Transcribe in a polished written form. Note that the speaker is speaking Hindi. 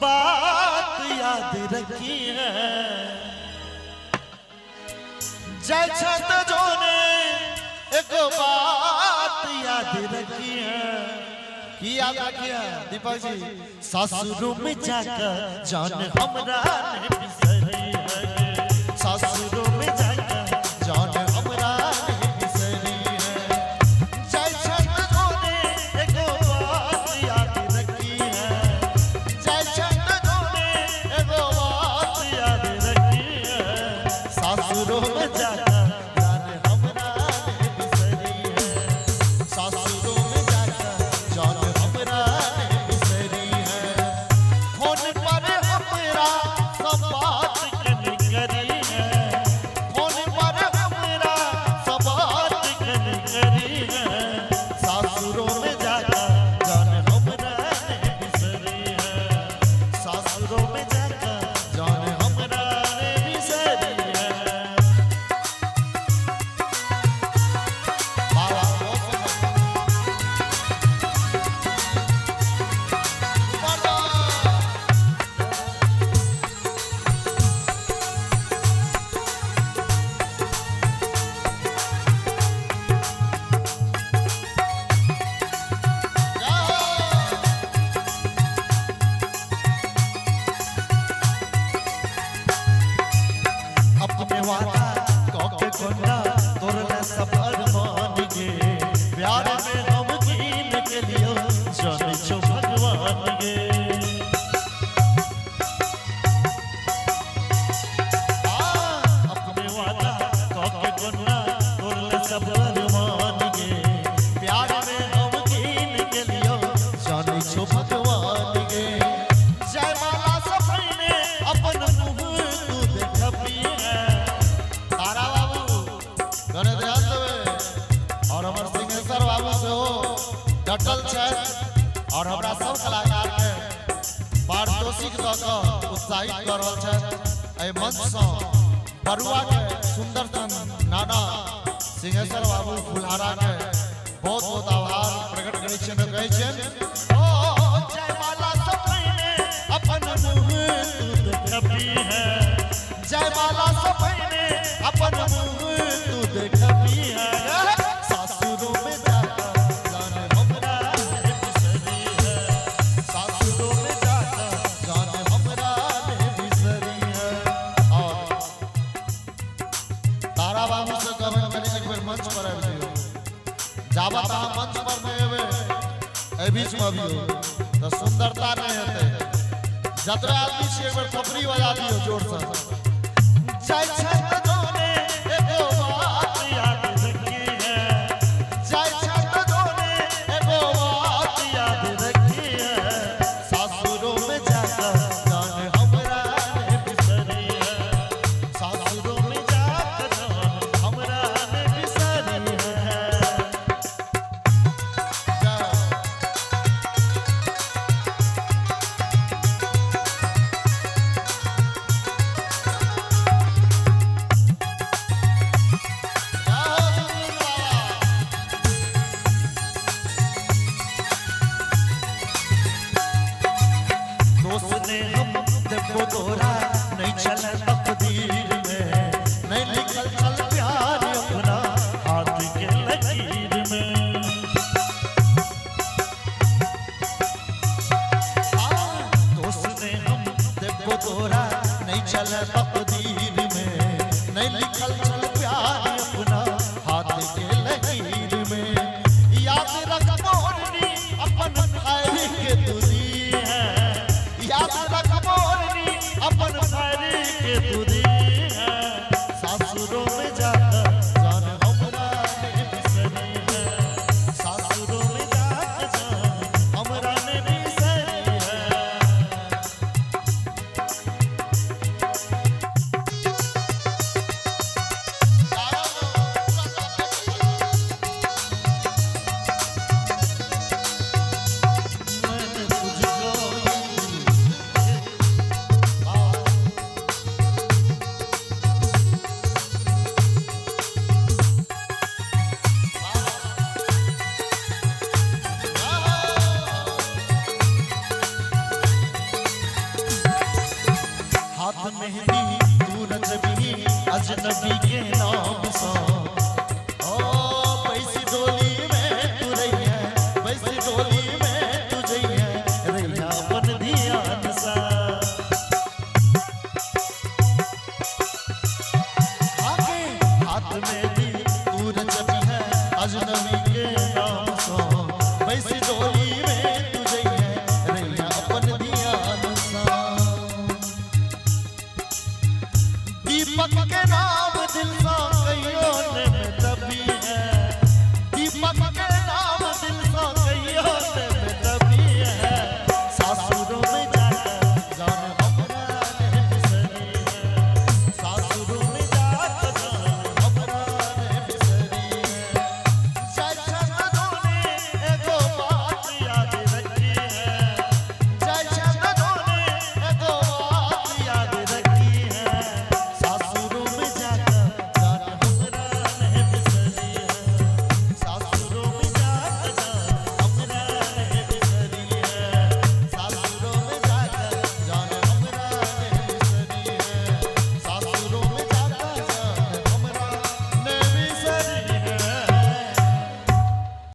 बात याद रखी है जैसे तो जोने एक बात याद रखी है कि याद किया दीपक जी ससुर में जाकर जान हमरा ने बिसरी है ससुर में जाकर जान हमरा ने बिसरी है जैसे तो जोने एक बात याद रखी है जैसे तो जोने एक बात याद रखी है ससुर में जाकर और हमरा सब कलाकार के पारितोषिक दऽ कऽ उत्साहित कऽ रहल छथि एहि मंच सँ बरुआ के सुंदर सन नाना सिंहेश्वर बाबू फुलहारा के बहुत बहुत आभार प्रकट करै छियनि कहै छियनि ओ जयमाला सब पहिने अपन मुँह तू देखबी है जयमाला सब पहिने अपन मुँह तू देखबी है सासुरों में जावत अहाँ मंच पर नहीं हेबे एहि बीच में अबियो तो सुंदरता नहीं हेतै जतरा आदमी छी एक बेर थपड़ी बजा दियो जोर से जय छत जोने एगो बात याद रखी है जय छत जोने एगो बात याद रखी है सासुरों में जाकर जान हमरा ने बिसरी है सासुरों में जाकर जान हमरा ने बिसरी है तोरा नहीं चल तकदीर में नहीं लिखल चल प्यार अपना हाथ के लकीर में दोस्त ने हम देखो तोरा नहीं चल तकदीर में नहीं लिखल चल प्यार अपना हाथ के लकीर में याद रख मोरनी अपन खैर के दूरी है याद रख मोरनी अपन खैर के दूरी है सासुरों में जाकर जान हमरा ने बिसरी है सासुरों में जाकर जान हमरा ने बिसरी है अजनबी के